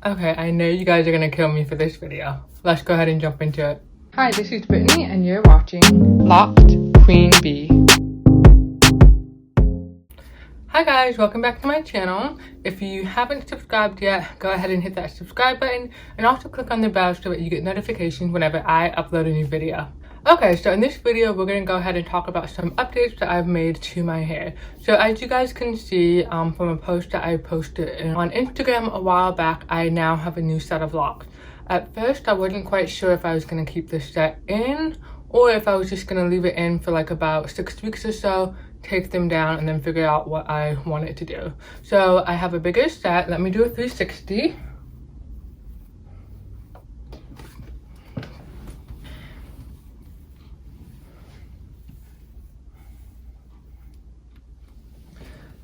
Okay, I know you guys are gonna kill me for this video. Let's go ahead and jump into it. Hi, this is Brittany and you're watching Locked Queen Bee. Hi guys, welcome back to my channel. If you haven't subscribed yet, go ahead and hit that subscribe button and also click on the bell so that you get notifications whenever I upload a new video. Okay, so in this video, we're going to go ahead and talk about some updates that I've made to my hair. So as you guys can see from a post that I posted on Instagram a while back, I now have a new set of locks. At first, I wasn't quite sure if I was going to keep this set in or if I was just going to leave it in for like about 6 weeks or so, take them down, and then figure out what I wanted to do. So I have a bigger set. Let me do a 360.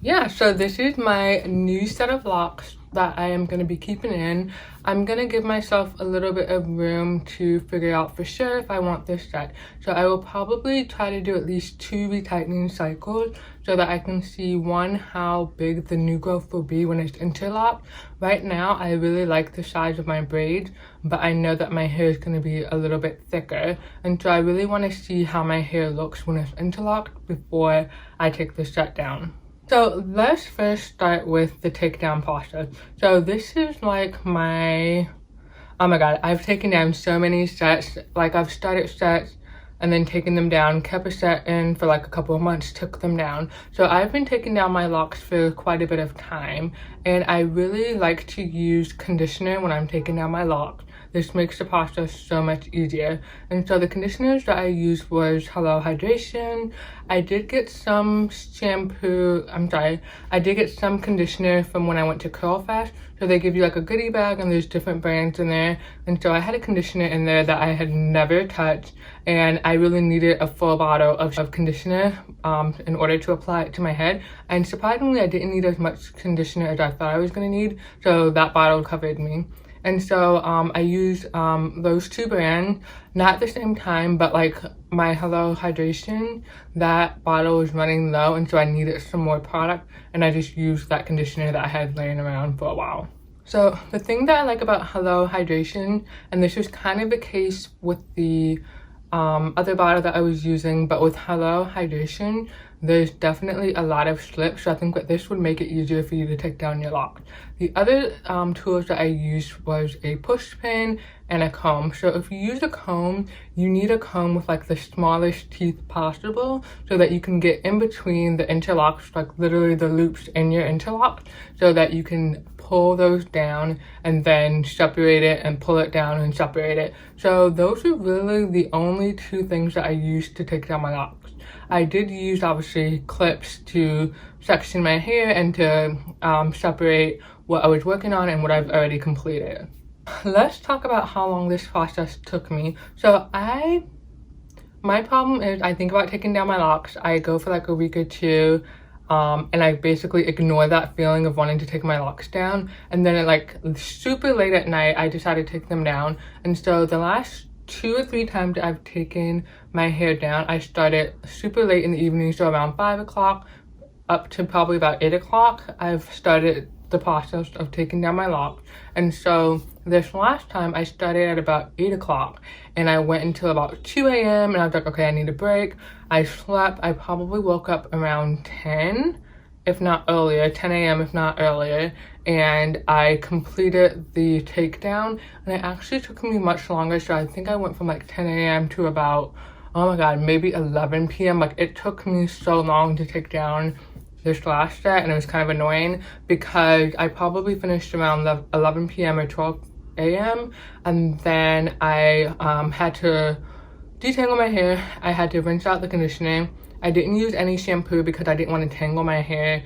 Yeah, so this is my new set of locks that I am going to be keeping in. I'm going to give myself a little bit of room to figure out for sure if I want this set. So I will probably try to do at least 2 retightening cycles so that I can see, one, how big the new growth will be when it's interlocked. Right now, I really like the size of my braids, but I know that my hair is going to be a little bit thicker. And so I really want to see how my hair looks when it's interlocked before I take the set down. So let's first start with the takedown process. So this is like my, oh my god, I've taken down so many sets. Like I've started sets and then taken them down, kept a set in for like a couple of months, took them down. So I've been taking down my locks for quite a bit of time, and I really like to use conditioner when I'm taking down my locks. This makes the process so much easier. And so the conditioners that I used was Hello Hydration. I did get some I did get some conditioner from when I went to Curl Fest. So they give you like a goodie bag and there's different brands in there. And so I had a conditioner in there that I had never touched, and I really needed a full bottle of conditioner in order to apply it to my head. And surprisingly, I didn't need as much conditioner as I thought I was gonna need. So that bottle covered me. And so I used those 2 brands, not at the same time, but like my Hello Hydration, that bottle was running low, and so I needed some more product, and I just used that conditioner that I had laying around for a while. So the thing that I like about Hello Hydration, and this was kind of the case with the other bottle that I was using, but with Hello Hydration, there's definitely a lot of slip, so I think that this would make it easier for you to take down your locks. The other tools that I used was a push pin and a comb. So if you use a comb, you need a comb with like the smallest teeth possible so that you can get in between the interlocks, like literally the loops in your interlock, so that you can pull those down and then separate it and pull it down and separate it. So those are really the only 2 things that I used to take down my locks. I did use obviously clips to section my hair and to separate what I was working on and what I've already completed. Let's talk about how long this process took me. So my problem is I think about taking down my locks. I go for like a week or 2 and I basically ignore that feeling of wanting to take my locks down. And then at like super late at night, I decided to take them down. And so the last 2 or 3 times I've taken my hair down, I started super late in the evening, so around 5 o'clock up to probably about 8 o'clock, I've started the process of taking down my locks. And so this last time I started at about 8 o'clock and I went until about 2 a.m. and I was like, okay, I need a break. I slept. I probably woke up around 10, if not earlier, 10 a.m. if not earlier, and I completed the takedown, and it actually took me much longer. So I think I went from like 10 a.m. to about, oh my god, maybe 11 p.m. Like it took me so long to take down this last set, and it was kind of annoying because I probably finished around 11 p.m. or 12 a.m. and then I had to detangle my hair. I had to rinse out the conditioner. I didn't use any shampoo because I didn't want to tangle my hair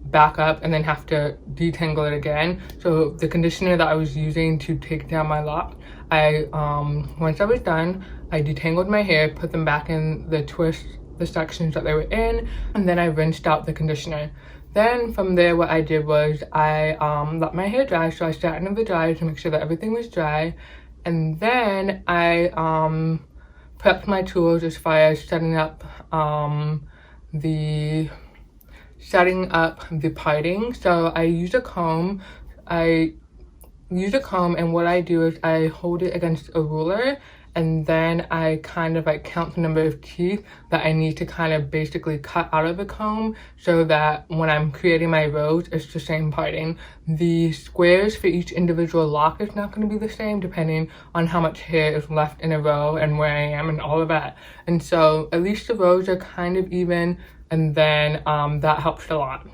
back up and then have to detangle it again. So the conditioner that I was using to take down my lock, once I was done, I detangled my hair, put them back in the sections that they were in, and then I rinsed out the conditioner. Then from there, what I did was I let my hair dry. So I sat in the dryer to make sure that everything was dry, and then I prepped my tools as far as setting up the parting. So I used a comb. I use a comb, and what I do is I hold it against a ruler, and then I kind of like count the number of teeth that I need to kind of basically cut out of the comb, so that when I'm creating my rows, it's the same parting. The squares for each individual lock is not going to be the same depending on how much hair is left in a row and where I am and all of that. And so at least the rows are kind of even, and then that helps a lot.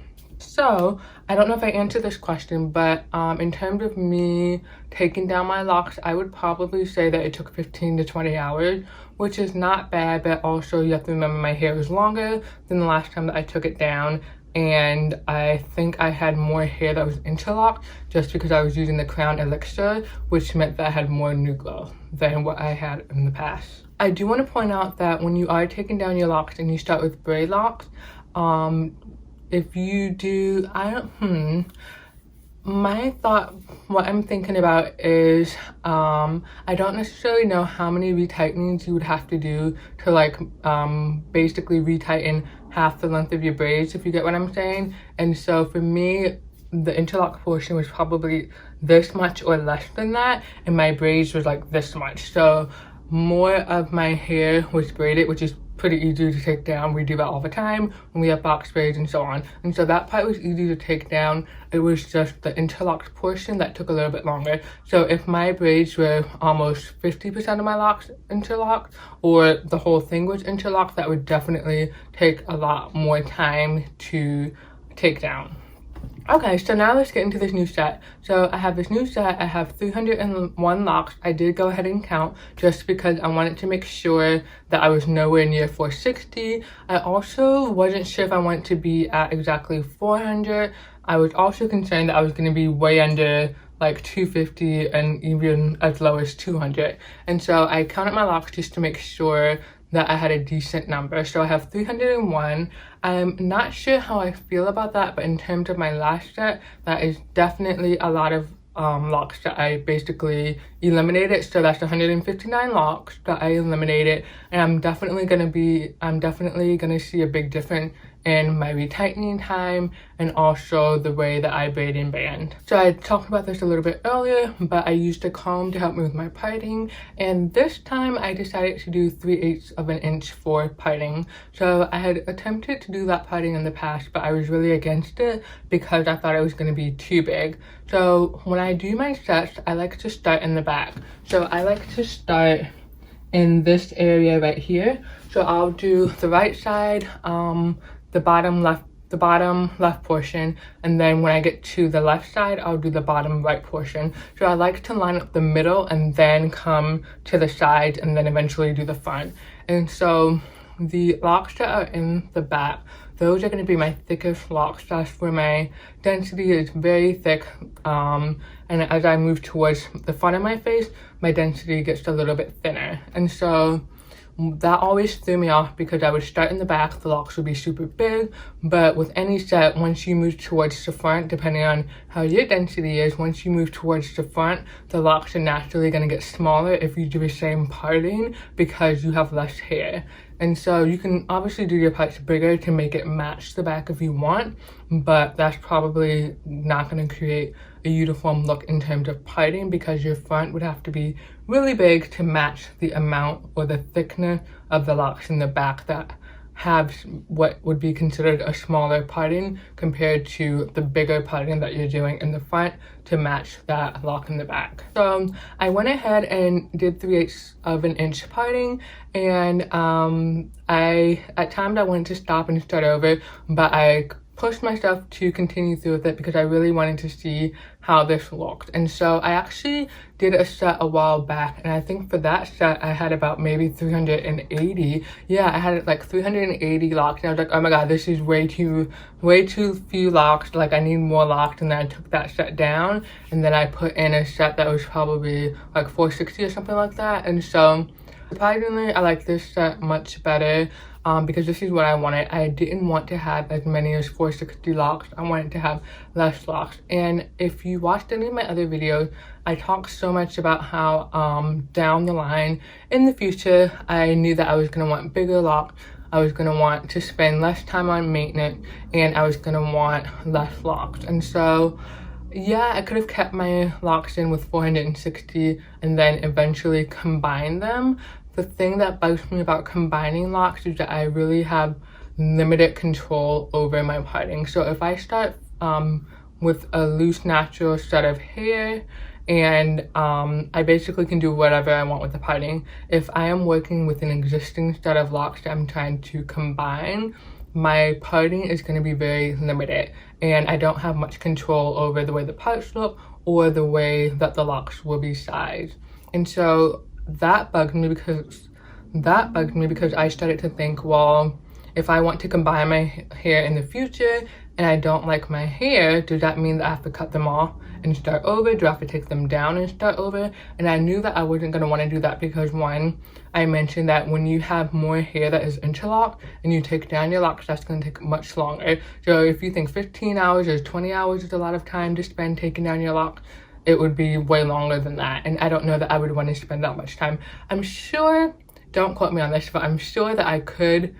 So I don't know if I answered this question, but in terms of me taking down my locks, I would probably say that it took 15 to 20 hours, which is not bad, but also you have to remember my hair is longer than the last time that I took it down, and I think I had more hair that was interlocked just because I was using the Crown Elixir, which meant that I had more new growth than what I had in the past. I do want to point out that when you are taking down your locks and you start with Braidlocs, if you do, my thought, what I'm thinking about is, I don't necessarily know how many retightens you would have to do to like, basically retighten half the length of your braids, if you get what I'm saying. And so for me, the interlock portion was probably this much or less than that, and my braids was like this much. So more of my hair was braided, which is pretty easy to take down. We do that all the time when we have box braids and so on. And so that part was easy to take down. It was just the interlocked portion that took a little bit longer. So if my braids were almost 50% of my locks interlocked, or the whole thing was interlocked, that would definitely take a lot more time to take down. Okay, so now let's get into this new set. So I have this new set. I have 301 locks. I did go ahead and count just because I wanted to make sure that I was nowhere near 460. I also wasn't sure if I wanted to be at exactly 400. I was also concerned that I was going to be way under like 250 and even as low as 200. And so I counted my locks just to make sure that I had a decent number. So I have 301. I'm not sure how I feel about that, but in terms of my last set, that is definitely a lot of locks that I basically eliminated. So that's 159 locks that I eliminated, and I'm definitely gonna see a big difference in my retightening time and also the way that I braid and band. So I talked about this a little bit earlier, but I used a comb to help me with my parting, and this time I decided to do 3/8 of an inch for parting. So I had attempted to do that parting in the past, but I was really against it because I thought it was going to be too big. So when I do my sets, I like to start in the back. So I like to start in this area right here. So I'll do the right side, the bottom left portion, and then when I get to the left side, I'll do the bottom right portion. So I like to line up the middle and then come to the sides and then eventually do the front. And so the locks that are in the back, those are going to be my thickest locks. That's where my density is very thick, and as I move towards the front of my face, my density gets a little bit thinner. And so that always threw me off because I would start in the back, the locks would be super big, but with any set, once you move towards the front, depending on how your density is, once you move towards the front, the locks are naturally going to get smaller if you do the same parting because you have less hair. And so you can obviously do your parts bigger to make it match the back if you want, but that's probably not going to create a uniform look in terms of parting because your front would have to be really big to match the amount or the thickness of the locks in the back that have what would be considered a smaller parting compared to the bigger parting that you're doing in the front to match that lock in the back. So I went ahead and did 3/8 of an inch parting, and at times I wanted to stop and start over, but I pushed myself to continue through with it because I really wanted to see how this looked. And so I actually did a set a while back, and I think for that set I had about maybe 380. Yeah, I had like 380 locks, and I was like, oh my god, this is way too few locks, like I need more locks. And then I took that set down, and then I put in a set that was probably like 460 or something like that. And so surprisingly, I like this set much better. Because this is what I wanted. I didn't want to have as many as 460 locks. I wanted to have less locks. And if you watched any of my other videos, I talked so much about how down the line in the future, I knew that I was going to want bigger locks. I was going to want to spend less time on maintenance, and I was going to want less locks. And so Yeah, I could have kept my locks in with 460 and then eventually combined them. The thing that bugs me about combining locks is that I really have limited control over my parting. So if I start with a loose natural set of hair, and I basically can do whatever I want with the parting. If I am working with an existing set of locks that I'm trying to combine, my parting is going to be very limited, and I don't have much control over the way the parts look or the way that the locks will be sized. And so that bugged me because I started to think, well, if I want to combine my hair in the future and I don't like my hair, does that mean that I have to cut them off and start over? Do I have to take them down and start over? And I knew that I wasn't going to want to do that because, one, I mentioned that when you have more hair that is interlocked and you take down your locks, that's going to take much longer. So if you think 15 hours or 20 hours is a lot of time to spend taking down your locks, it would be way longer than that. And I don't know that I would want to spend that much time. I'm sure, don't quote me on this, but I'm sure that I could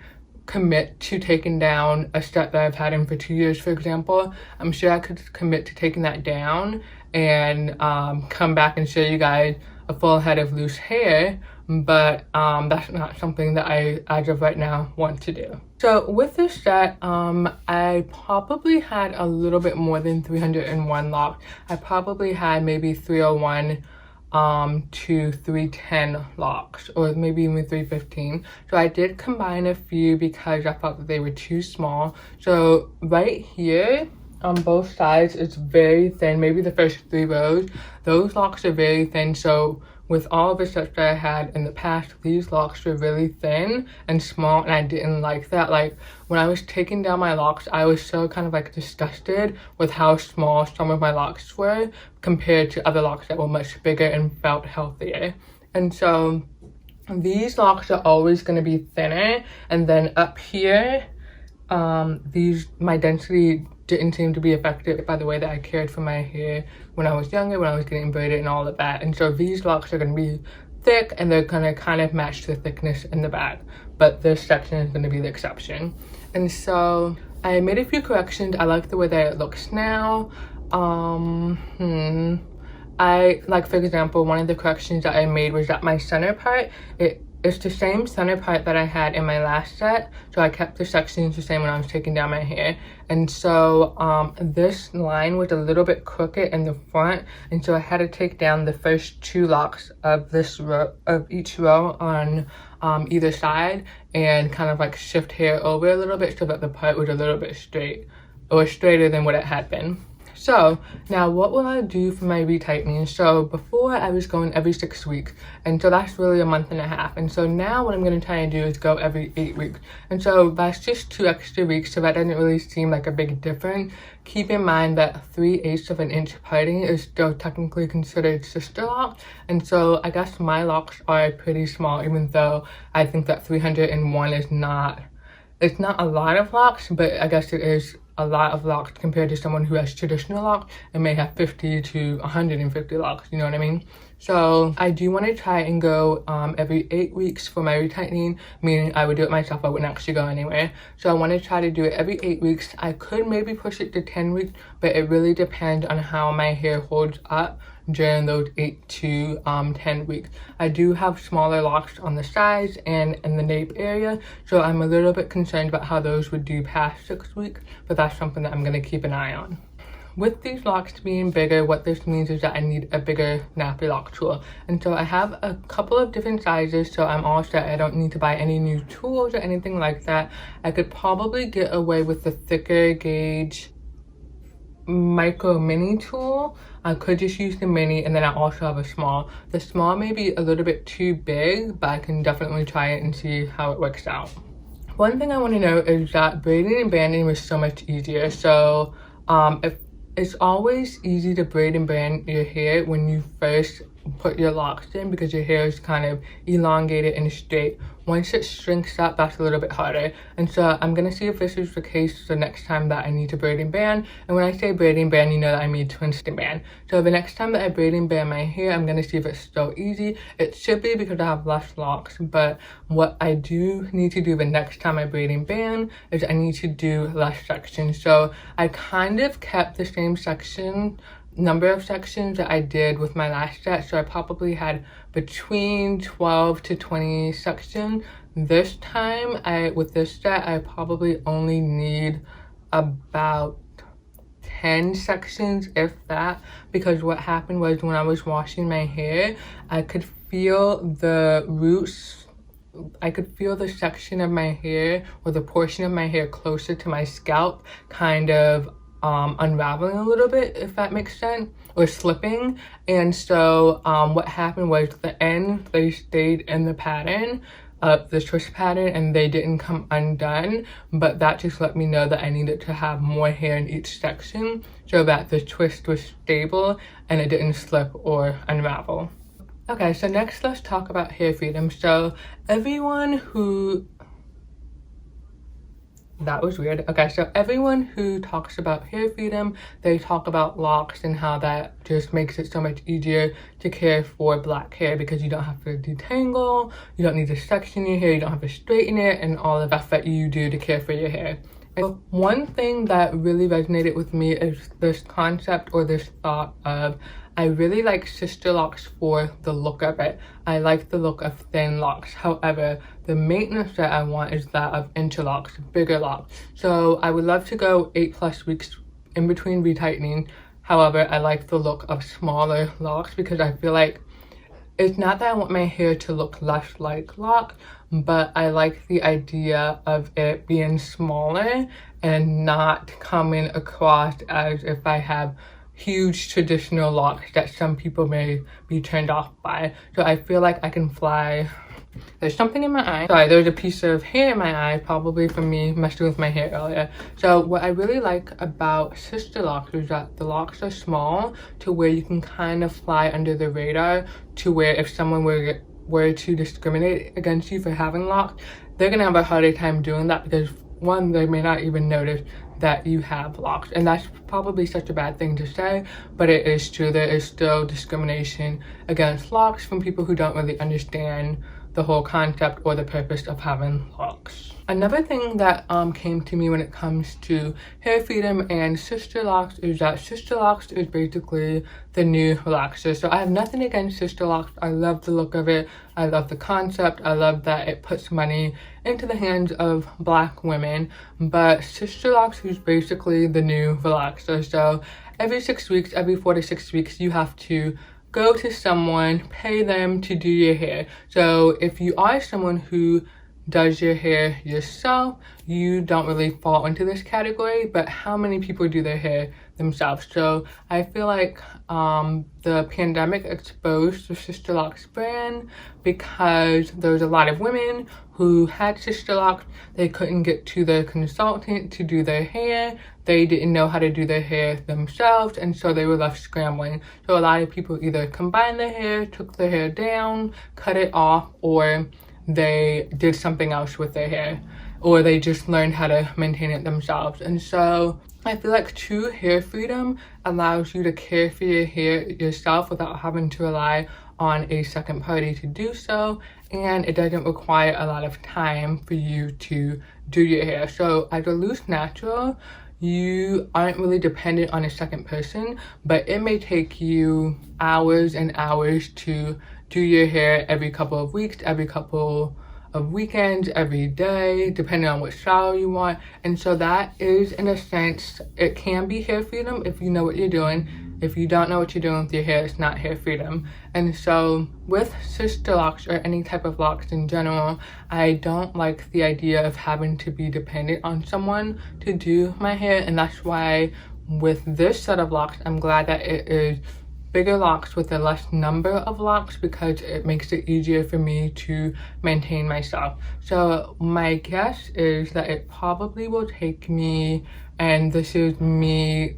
commit to taking down a set that I've had in for 2 years, for example. I'm sure I could commit to taking that down and come back and show you guys a full head of loose hair, but that's not something that I, as of right now, want to do. So with this set, I probably had a little bit more than 301 locks. I probably had maybe 301 to 310 locks, or maybe even 315. So I did combine a few because I thought that they were too small. So right here on both sides, it's very thin. Maybe the first 3 rows, those locks are very thin. So with all the sets that I had in the past, these locks were really thin and small, and I didn't like that. Like, when I was taking down my locks, I was so kind of like disgusted with how small some of my locks were compared to other locks that were much bigger and felt healthier. And so these locks are always going to be thinner, and then up here, my density didn't seem to be affected by the way that I cared for my hair when I was younger, when I was getting braided and all of that. And so these locks are going to be thick, and they're going to kind of match the thickness in the back, but this section is going to be the exception. And so I made a few corrections. I like the way that it looks now. I, like, for example, one of the corrections that I made was that my center part, it's the same center part that I had in my last set, so I kept the sections the same when I was taking down my hair. And so this line was a little bit crooked in the front, and so I had to take down the first 2 locks of this row, of each row on either side, and kind of like shift hair over a little bit so that the part was a little bit straight, or straighter than what it had been. So now what will I do for my retightening? So before I was going every 6 weeks, and so that's really a month and a half. And so now what I'm going to try and do is go every 8 weeks. And so that's just 2 extra weeks, so that doesn't really seem like a big difference. Keep in mind that 3/8 of an inch parting is still technically considered sister locks. And so I guess my locks are pretty small, even though I think that 301 is not, it's not a lot of locks, but I guess it is a lot of locks compared to someone who has traditional locks and may have 50 to 150 locks, you know what I mean? So I do want to try and go every 8 weeks for my retightening, meaning I would do it myself. I wouldn't actually go anywhere. So I want to try to do it every 8 weeks. I could maybe push it to 10 weeks, but it really depends on how my hair holds up during those 8 to 10 weeks. I do have smaller locks on the sides and in the nape area, so I'm a little bit concerned about how those would do past 6 weeks, but that's something that I'm going to keep an eye on. With these locks being bigger, what this means is that I need a bigger nappy lock tool. And so I have a couple of different sizes, so I'm all set. I don't need to buy any new tools or anything like that. I could probably get away with the thicker gauge micro mini tool. I could just use the mini, and then I also have a small. The small may be a little bit too big, but I can definitely try it and see how it works out. One thing I want to know is that braiding and banding was so much easier. So it's always easy to braid and band your hair when you first put your locks in, because your hair is kind of elongated and straight. Once it shrinks up, that's a little bit harder. And so I'm gonna see if this is the case the next time that I need to braid and band. And when I say braid and band, you know that I mean twist and band. So the next time that I braid and band my hair, I'm gonna see if it's still easy. It should be, because I have less locks. But what I do need to do the next time I braid and band is I need to do less sections. So I kind of kept the same section number of sections that I did with my last set. So I probably had between 12 to 20 sections. This time, with this set, I probably only need about 10 sections, if that, because what happened was when I was washing my hair, I could feel the roots, I could feel the section of my hair or the portion of my hair closer to my scalp kind of unraveling a little bit, if that makes sense, or slipping. And so what happened was the end, they stayed in the pattern, the twist pattern, and they didn't come undone, but that just let me know that I needed to have more hair in each section so that the twist was stable and it didn't slip or unravel. Okay, so next let's talk about hair freedom. So everyone who that was weird. Okay, so everyone who talks about hair freedom, they talk about locks and how that just makes it so much easier to care for black hair because you don't have to detangle, you don't need to section your hair, you don't have to straighten it, and all the stuff that you do to care for your hair. And one thing that really resonated with me is this concept or this thought of, I really like Sisterlocks for the look of it. I like the look of thin locks. However, the maintenance that I want is that of interlocks, bigger locks. So I would love to go 8+ weeks in between retightening. However, I like the look of smaller locks because I feel like it's not that I want my hair to look less like locks, but I like the idea of it being smaller and not coming across as if I have huge traditional locks that some people may be turned off by. So I feel like I can fly. There's something in my eye. Sorry, there's a piece of hair in my eye, probably from me messing with my hair earlier. So what I really like about Sisterlocks is that the locks are small to where you can kind of fly under the radar, to where if someone were to discriminate against you for having locks, they're gonna have a harder time doing that because one, they may not even notice that you have locks, and that's probably such a bad thing to say, but it is true. There is still discrimination against locks from people who don't really understand the whole concept or the purpose of having locks. Another thing that came to me when it comes to hair freedom and Sisterlocks is that Sisterlocks is basically the new relaxer. So I have nothing against Sisterlocks. I love the look of it. I love the concept. I love that it puts money into the hands of black women. But Sisterlocks is basically the new relaxer. So every 6 weeks, every 4 to 6 weeks, you have to go to someone, pay them to do your hair. So if you are someone who does your hair yourself, you don't really fall into this category, but how many people do their hair themselves? So I feel like the pandemic exposed the Sisterlocks brand because there was a lot of women who had Sisterlocks. They couldn't get to their consultant to do their hair. They didn't know how to do their hair themselves, and so they were left scrambling. So a lot of people either combined their hair, took their hair down, cut it off, or they did something else with their hair, or they just learned how to maintain it themselves. And so I feel like true hair freedom allows you to care for your hair yourself without having to rely on a second party to do so, and it doesn't require a lot of time for you to do your hair. So as a loose natural, you aren't really dependent on a second person, but it may take you hours and hours to do your hair every couple of weeks, every couple of weekends, every day, depending on what style you want. And so that is, in a sense, it can be hair freedom if you know what you're doing. If you don't know what you're doing with your hair, it's not hair freedom. And so with Sisterlocks or any type of locks in general, I don't like the idea of having to be dependent on someone to do my hair. And that's why with this set of locks, I'm glad that it is bigger locks with a less number of locks because it makes it easier for me to maintain myself. So my guess is that it probably will take me, and this is me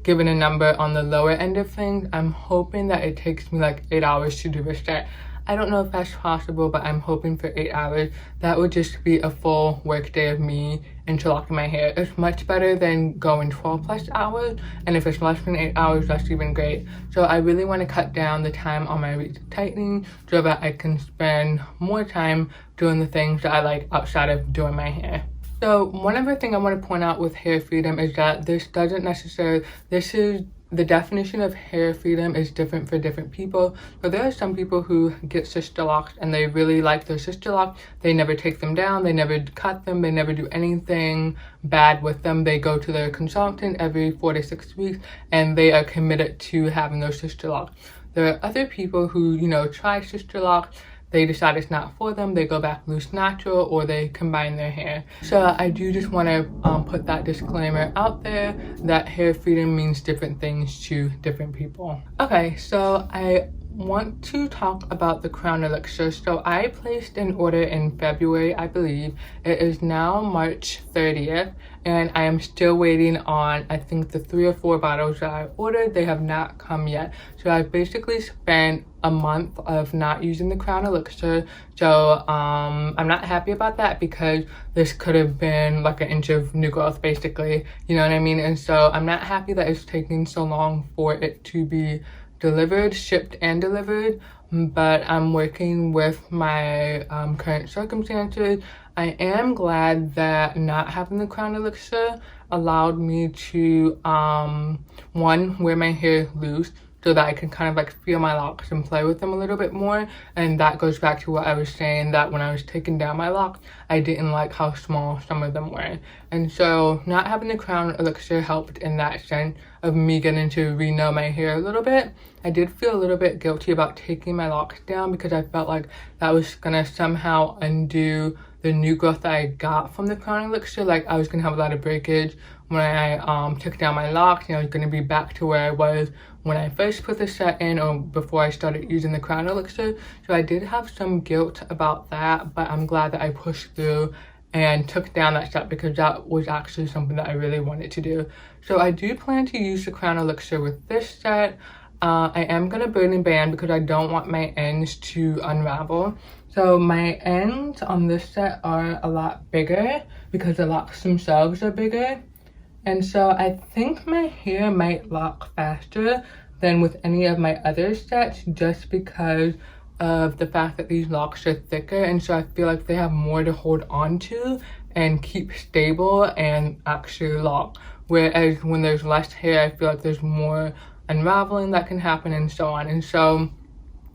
given a number on the lower end of things, I'm hoping that it takes me like 8 hours to do a set. I don't know if that's possible, but I'm hoping for 8 hours. That would just be a full work day of me interlocking my hair. It's much better than going 12+ hours, and if it's less than 8 hours, that's even great. So I really want to cut down the time on my retightening so that I can spend more time doing the things that I like outside of doing my hair. So one other thing I want to point out with hair freedom is that this is the definition of hair freedom is different for different people. So there are some people who get Sisterlocks and they really like their Sisterlocks. They never take them down, they never cut them, they never do anything bad with them. They go to their consultant every 4 to 6 weeks and they are committed to having those Sisterlocks. There are other people who, you know, try Sisterlocks, they decide it's not for them, they go back loose natural, or they combine their hair. So I do just want to put that disclaimer out there that hair freedom means different things to different people. Okay, so I want to talk about the Crown Elixir. So I placed an order in February, I believe. It is now March 30th and I am still waiting on, I think, the 3 or 4 bottles that I ordered. They have not come yet. So I've basically spent a month of not using the Crown Elixir. So I'm not happy about that because this could have been like an inch of new growth basically, you know what I mean? And so I'm not happy that it's taking so long for it to be delivered, shipped and delivered, but I'm working with my current circumstances. I am glad that not having the Crown Elixir allowed me to one, wear my hair loose so that I can kind of like feel my locks and play with them a little bit more. And that goes back to what I was saying, that when I was taking down my locks, I didn't like how small some of them were. And so not having the Crown Elixir helped in that sense of me getting to re-know my hair a little bit. I did feel a little bit guilty about taking my locks down because I felt like that was gonna somehow undo the new growth that I got from the Crown Elixir. Like I was gonna have a lot of breakage when I took down my locks, and I was gonna be back to where I was when I first put the set in or before I started using the Crown Elixir. So I did have some guilt about that, but I'm glad that I pushed through and took down that set because that was actually something that I really wanted to do. So I do plan to use the Crown Elixir with this set. I am gonna burn and band because I don't want my ends to unravel. So my ends on this set are a lot bigger because the locks themselves are bigger. And so I think my hair might lock faster than with any of my other sets just because of the fact that these locks are thicker, and so I feel like they have more to hold on to and keep stable and actually lock. Whereas when there's less hair, I feel like there's more unraveling that can happen and so on. And so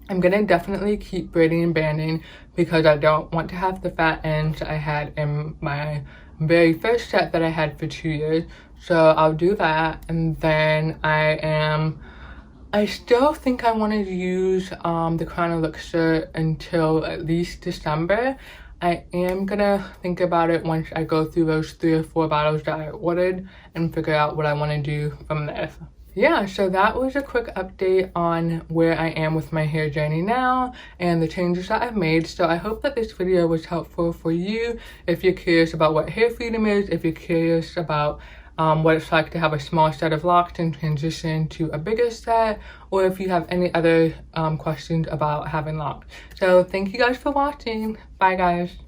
I'm gonna definitely keep braiding and banding because I don't want to have the fat ends I had in my very first set that I had for 2 years. So I'll do that, and then I still think I want to use the Crown Elixir until at least December. I am gonna think about it once I go through those 3 or 4 bottles that I ordered and figure out what I want to do from there. Yeah, so that was a quick update on where I am with my hair journey now and the changes that I've made. So I hope that this video was helpful for you if you're curious about what hair freedom is, if you're curious about what it's like to have a small set of locks and transition to a bigger set, or if you have any other questions about having locks. So thank you guys for watching. Bye guys.